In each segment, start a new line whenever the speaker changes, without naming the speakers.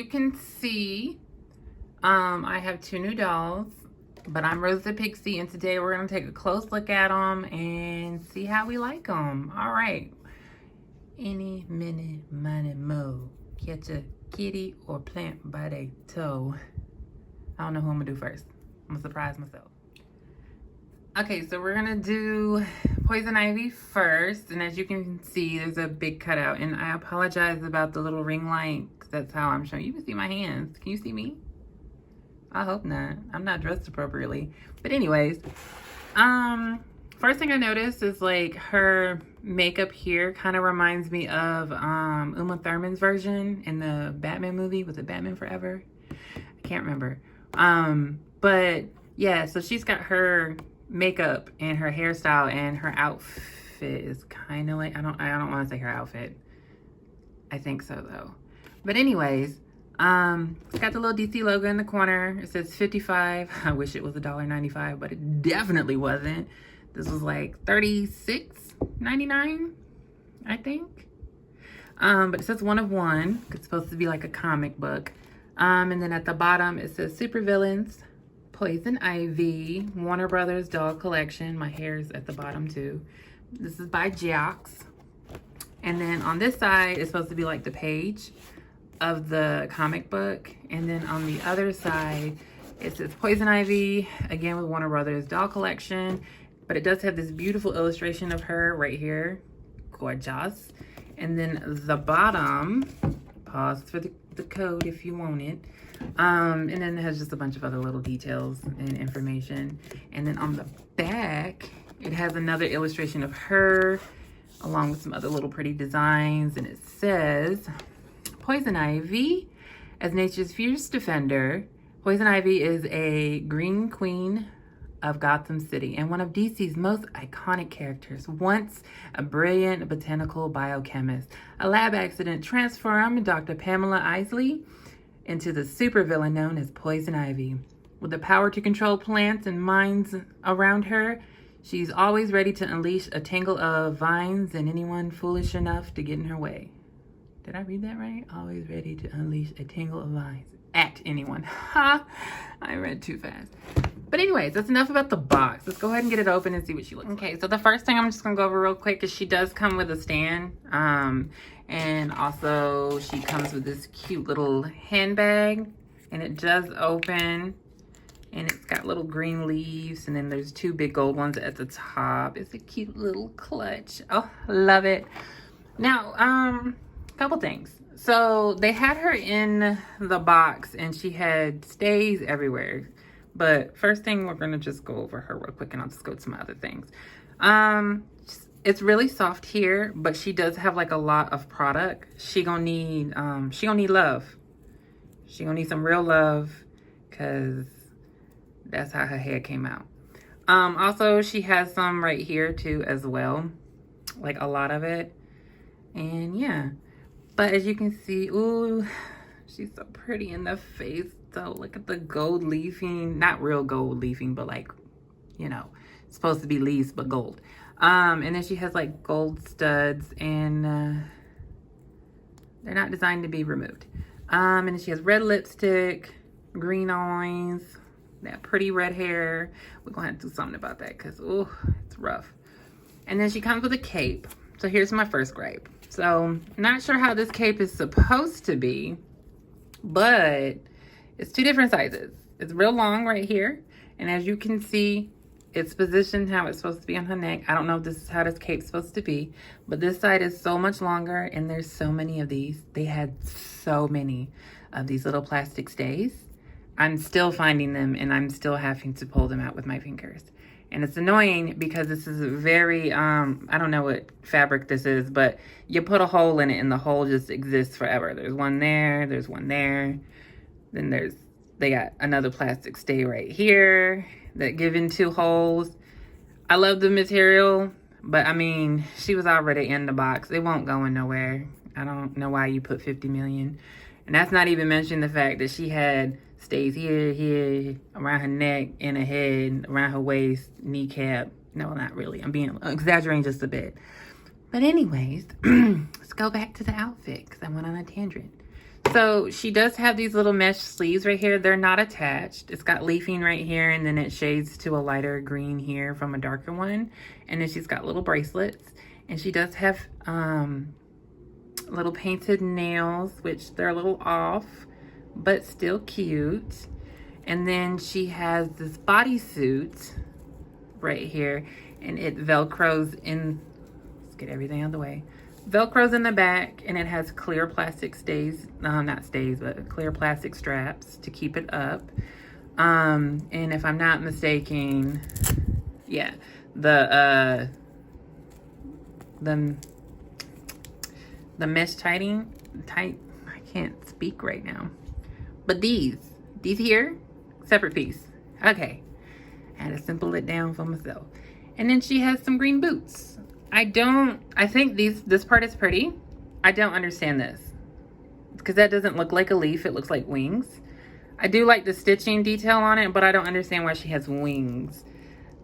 you can see, I have two new dolls, but I'm Rose the Pixie, and today we're going to take a close look at them and see how we like them. All right. Any, mini, money, mo. Catch a kitty or plant by their toe. I don't know who I'm going to do first. I'm going to surprise myself. Okay, so we're going to do Poison Ivy first. And as you can see, there's a big cutout. And I apologize about the little ring light, because that's how I'm showing. You can see my hands. Can you see me? I hope not. I'm not dressed appropriately. But anyways, first thing I noticed is like her makeup here kind of reminds me of Uma Thurman's version in the Batman movie. Was it Batman Forever? I can't remember. But yeah, so she's got her makeup and her hairstyle, and her outfit is kind of like, I don't want to say her outfit. I think so though. But anyways, it's got the little DC logo in the corner. It says 55. I wish it was $1.95, but it definitely wasn't. This was like $36.99, I think. But it says 1 of 1. It's supposed to be like a comic book. And then at the bottom it says Supervillains, Poison Ivy, Warner Brothers Doll Collection. My hair's at the bottom too. This is by Jakks. And then on this side it's supposed to be like the page of the comic book. And then on the other side it says Poison Ivy, again with Warner Brothers Doll Collection. But it does have this beautiful illustration of her right here. Gorgeous. And then the bottom, pause for the code if you want it. And then it has just a bunch of other little details and information. And then on the back, it has another illustration of her along with some other little pretty designs. And it says, Poison Ivy, as nature's fierce defender, Poison Ivy is a green queen of Gotham City and one of DC's most iconic characters. Once a brilliant botanical biochemist, a lab accident transformed Dr. Pamela Isley into the supervillain known as Poison Ivy. With the power to control plants and minds around her, she's always ready to unleash a tangle of vines and anyone foolish enough to get in her way. Did I read that right? Always ready to unleash a tangle of vines at anyone. Ha! I read too fast. But anyways, that's enough about the box. Let's go ahead and get it open and see what she looks like. Okay, so the first thing I'm just gonna go over real quick is she does come with a stand. And also she comes with this cute little handbag, and it does open, and it's got little green leaves, and then there's 2 big gold ones at the top. It's a cute little clutch. Oh, love it. Now, couple things. So they had her in the box and she had stays everywhere. But first thing, we're going to just go over her real quick, and I'll just go to some other things. It's really soft here, but she does have like a lot of product. She gonna need love. She gonna need some real love, because that's how her hair came out. Also, she has some right here too as well, like a lot of it. And yeah, but as you can see, ooh, she's so pretty in the face. So look at the gold leafing, not real gold leafing, but like, you know, it's supposed to be leaves, but gold. And then she has like gold studs, and they're not designed to be removed. And then she has red lipstick, green eyes, that pretty red hair. We're gonna have to do something about that, because ooh, it's rough. And then she comes with a cape. So here's my first gripe. So not sure how this cape is supposed to be, but it's 2 different sizes. It's real long right here. And as you can see, it's positioned how it's supposed to be on her neck. I don't know if this is how this cape's supposed to be, but this side is so much longer, and there's so many of these. They had so many of these little plastic stays. I'm still finding them, and I'm still having to pull them out with my fingers. And it's annoying because this is a very, I don't know what fabric this is, but you put a hole in it and the hole just exists forever. There's one there, there's one there. Then they got another plastic stay right here that give in 2 holes. I love the material, but I mean, she was already in the box. It won't go in nowhere. I don't know why you put 50 million. And that's not even mentioning the fact that she had stays here, around her neck, in her head, around her waist, kneecap. No, not really. I'm exaggerating just a bit. But anyways, let's go back to the outfit, because I went on a tangent. So she does have these little mesh sleeves right here. They're not attached. It's got leafing right here, and then it shades to a lighter green here from a darker one. And then she's got little bracelets. And she does have little painted nails, which they're a little off, but still cute. And then she has this bodysuit right here, and it velcros in, let's get everything out of the way. Velcros in the back, and it has clear plastic stays, not stays, but clear plastic straps to keep it up. And if I'm not mistaken, yeah, the mesh tight, I can't speak right now. But these here, separate piece. Okay, I had to simple it down for myself. And then she has some green boots. I think this part is pretty. I don't understand this, because that doesn't look like a leaf. It looks like wings. I do like the stitching detail on it, but I don't understand why she has wings.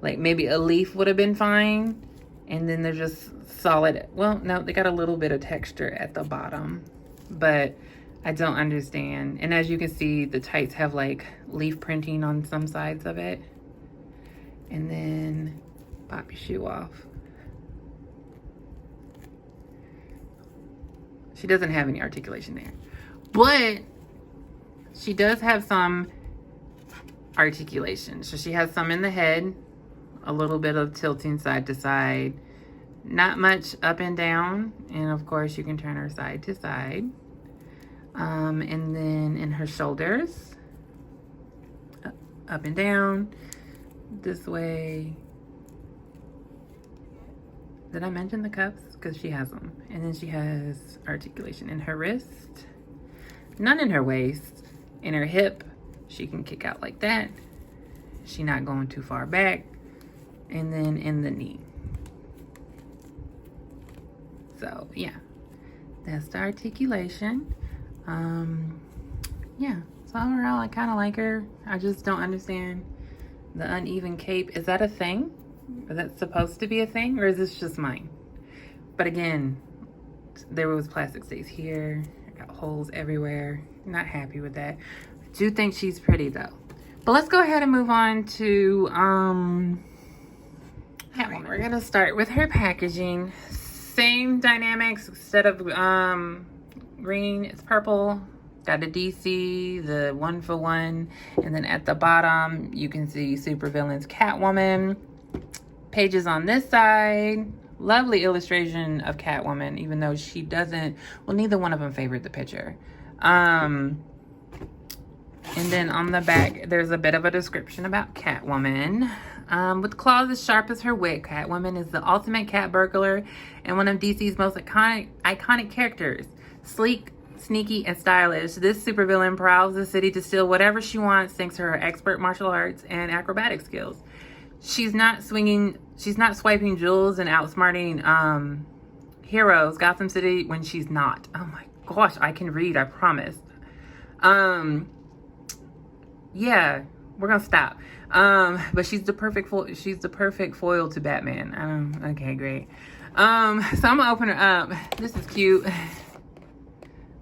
Like maybe a leaf would have been fine. And then they're just solid. Well, no, they got a little bit of texture at the bottom, but I don't understand. And as you can see, the tights have like leaf printing on some sides of it. And then pop your shoe off. She doesn't have any articulation there, but she does have some articulation. So she has some in the head, a little bit of tilting side to side, not much up and down. And of course you can turn her side to side. And then in her shoulders, up and down, this way. Did I mention the cuffs? Because she has them. And then she has articulation in her wrist, none in her waist. In her hip, she can kick out like that. She's not going too far back. And then in the knee. So yeah, that's the articulation. Yeah, so overall I kind of like her. I just don't understand the uneven cape. Is that a thing? Is that supposed to be a thing, or is this just mine? But again, there was plastic stays here. I got holes everywhere. Not happy with that. I do think she's pretty though. But let's go ahead and move on to we're gonna start with her packaging. Same dynamics. Instead of green, it's purple. Got a DC, the 1-for-1, and then at the bottom you can see Supervillains Catwoman. Pages on this side. Lovely illustration of Catwoman, even though she doesn't, well, neither one of them favored the picture. And then on the back, there's a bit of a description about Catwoman. With claws as sharp as her wit, Catwoman is the ultimate cat burglar and one of DC's most iconic characters. Sleek, sneaky, and stylish, this supervillain prowls the city to steal whatever she wants thanks to her expert martial arts and acrobatic skills. She's not swiping jewels and outsmarting heroes, Gotham City, when she's not. Oh my gosh, I can read, I promise. Yeah, we're gonna stop. But she's the perfect foil to Batman. Okay, great. So I'm gonna open her up. This is cute.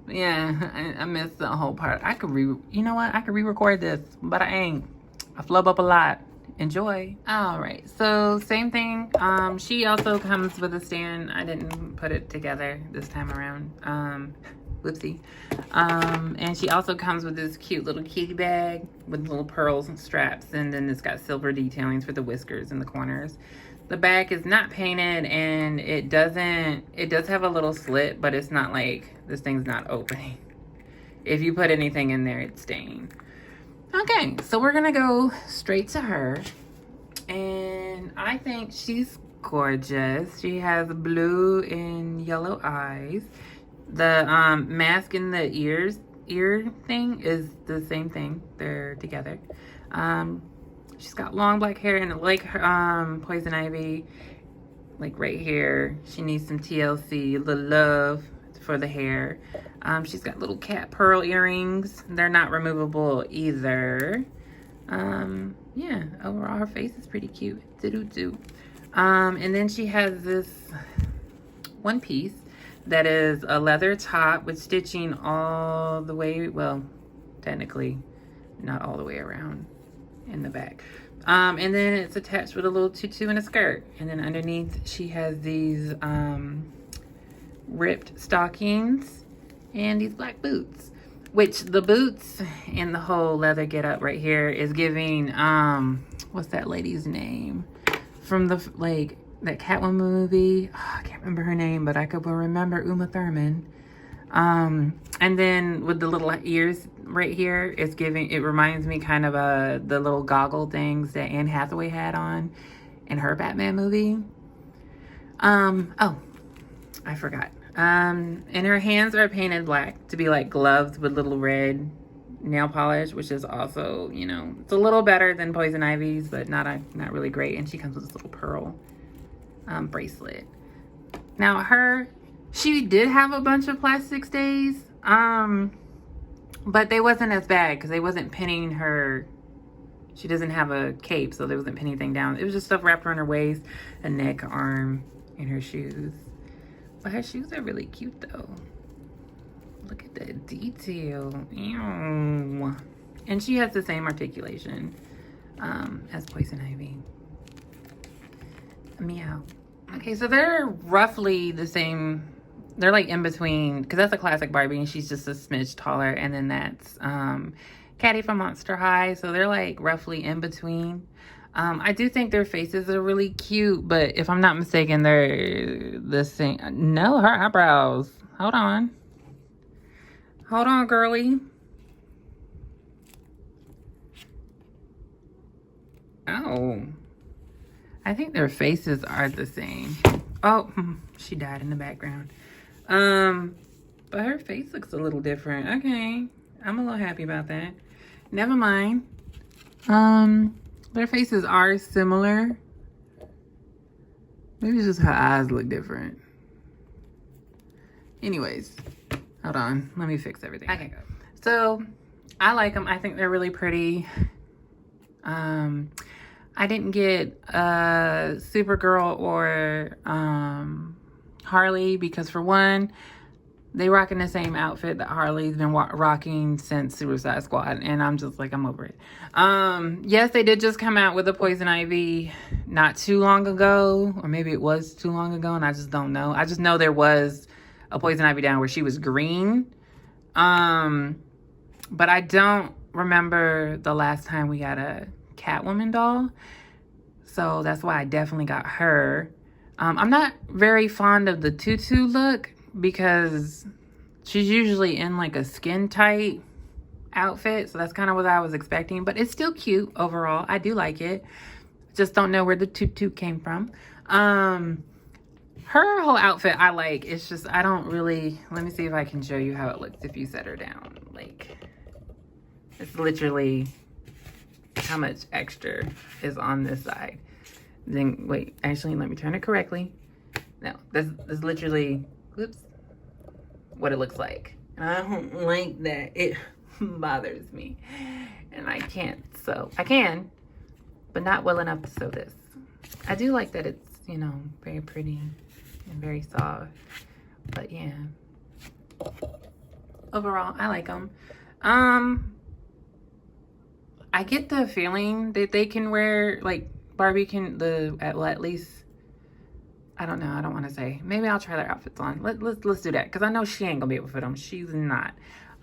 Yeah, I missed the whole part. I could you know what? I could re-record this, but I ain't. I flub up a lot. Enjoy. All right, so same thing. She also comes with a stand. I didn't put it together this time around. Whoopsie. And she also comes with this cute little kitty bag with little pearls and straps, and then it's got silver detailings for the whiskers in the corners. The back is not painted, and it does have a little slit, but it's not like this thing's not opening. If you put anything in there, it's staying. Okay, so we're gonna go straight to her, and I think she's gorgeous. She has blue and yellow eyes. The mask in the ear thing is the same thing. They're together. She's got long black hair, and like her, Poison Ivy, like right here, she needs some TLC, the love for the hair. She's got little cat pearl earrings. They're not removable either. Yeah, overall her face is pretty cute. And then she has this one piece that is a leather top with stitching all the way, well, technically not all the way around in the back. And then it's attached with a little tutu and a skirt. And then underneath she has these ripped stockings and these black boots. Which the boots and the whole leather get up right here is giving, what's that lady's name? From the, like, that Catwoman movie. Oh, I can't remember her name, but I could remember Uma Thurman. And then with the little ears right here, it's giving, it reminds me kind of the little goggle things that Anne Hathaway had on in her Batman movie. Oh, I forgot. And her hands are painted black to be like gloves with little red nail polish, which is also, you know, it's a little better than Poison Ivy's, but not really great. And she comes with this little pearl bracelet. Now she did have a bunch of plastic stays, but they wasn't as bad because they wasn't pinning her. She doesn't have a cape, so they wasn't pinning anything down. It was just stuff wrapped around her waist, a neck, arm, and her shoes. But her shoes are really cute though. Look at that detail. Ew. And she has the same articulation as Poison Ivy. Meow. Okay, so they're roughly the same. They're like in between, because that's a classic Barbie and she's just a smidge taller. And then that's Caddy from Monster High. So they're like roughly in between. I do think their faces are really cute, but if I'm not mistaken, they're the same. No, her eyebrows. Hold on. Hold on, girly. Oh. I think their faces are the same. Oh, she died in the background. But her face looks a little different. Okay. I'm a little happy about that. Never mind. Their faces are similar. Maybe it's just her eyes look different. Anyways, hold on. Let me fix everything. Okay. So, I like them. I think they're really pretty. I didn't get Supergirl or Harley because, for one, they rocking the same outfit that Harley's been rocking since Suicide Squad, and I'm just like, I'm over it. Yes, they did just come out with a Poison Ivy not too long ago, or maybe it was too long ago, and I just don't know. I just know there was a Poison Ivy down where she was green, but I don't remember the last time we got a Catwoman doll, so that's why I definitely got her. I'm not very fond of the tutu look because she's usually in like a skin tight outfit, so that's kind of what I was expecting, but it's still cute overall. I do like it, just don't know where the tutu came from. Her whole outfit I like. It's just I don't really, let me see if I can show you how it looks if you set her down. Like, it's literally how much extra is on this side. Then wait, actually let me turn it correctly. No, this is literally, oops, what it looks like. And I don't like that. It bothers me. And I can't sew. I can, but not well enough to sew this. I do like that it's, you know, very pretty and very soft. But yeah. Overall, I like them. I get the feeling that they can wear, like, Barbie can, well, at least, I don't know, I don't want to say. Maybe I'll try their outfits on. Let's do that, because I know she ain't going to be able to fit them. She's not.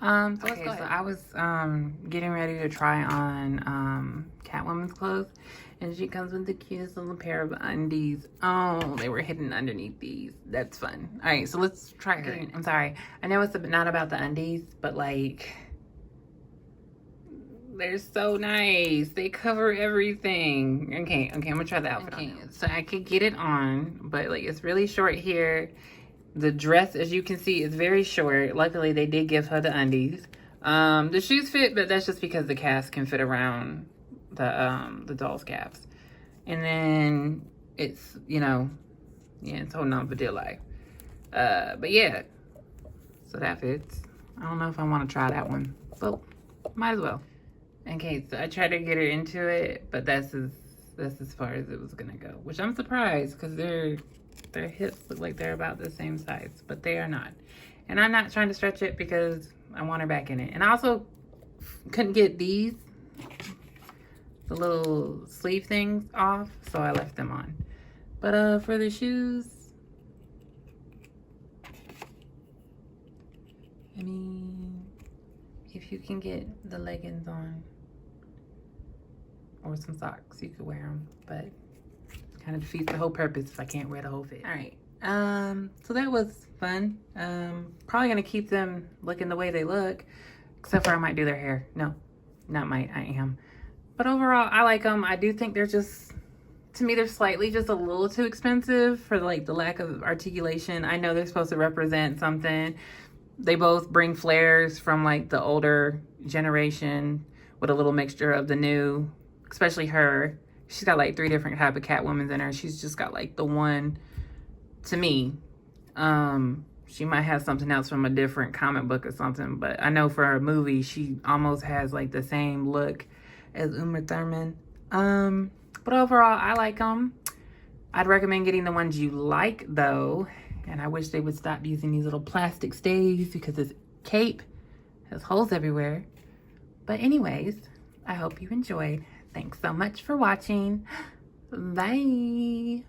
Okay, so I was getting ready to try on Catwoman's clothes, and she comes with the cutest little pair of undies. Oh, they were hidden underneath these. That's fun. All right, so let's try her. I'm sorry. I know it's not about the undies, but, like, they're so nice. They cover everything. Okay, I'm gonna try the outfit on. So I could get it on, but like it's really short here. The dress, as you can see, is very short. Luckily, they did give her the undies. The shoes fit, but that's just because the calves can fit around the doll's calves. And then it's, you know, yeah, it's holding on for dear life. But yeah, so that fits. I don't know if I want to try that one, but might as well. Okay, so I tried to get her into it, but that's as far as it was gonna go, which I'm surprised because they're Their hips look like they're about the same size, but they are not. And I'm not trying to stretch it because I want her back in it. And I also couldn't get these, the little sleeve things off, so I left them on. But for the shoes, I mean, if you can get the leggings on or some socks, you could wear them, but kind of defeats the whole purpose if I can't wear the whole fit. All right, so that was fun. Probably gonna keep them looking the way they look, except for I might do their hair. No, not might, I am. But overall, I like them. I do think they're just, to me, they're slightly just a little too expensive for like the lack of articulation. I know they're supposed to represent something. They both bring flares from like the older generation with a little mixture of the new, especially her. She's got like 3 different type of Catwomans in her. She's just got like the one, to me. She might have something else from a different comic book or something, but I know for her movie, she almost has like the same look as Uma Thurman. But overall, I like them. I'd recommend getting the ones you like though. And I wish they would stop using these little plastic stays because this cape has holes everywhere. But anyways, I hope you enjoyed. Thanks so much for watching. Bye.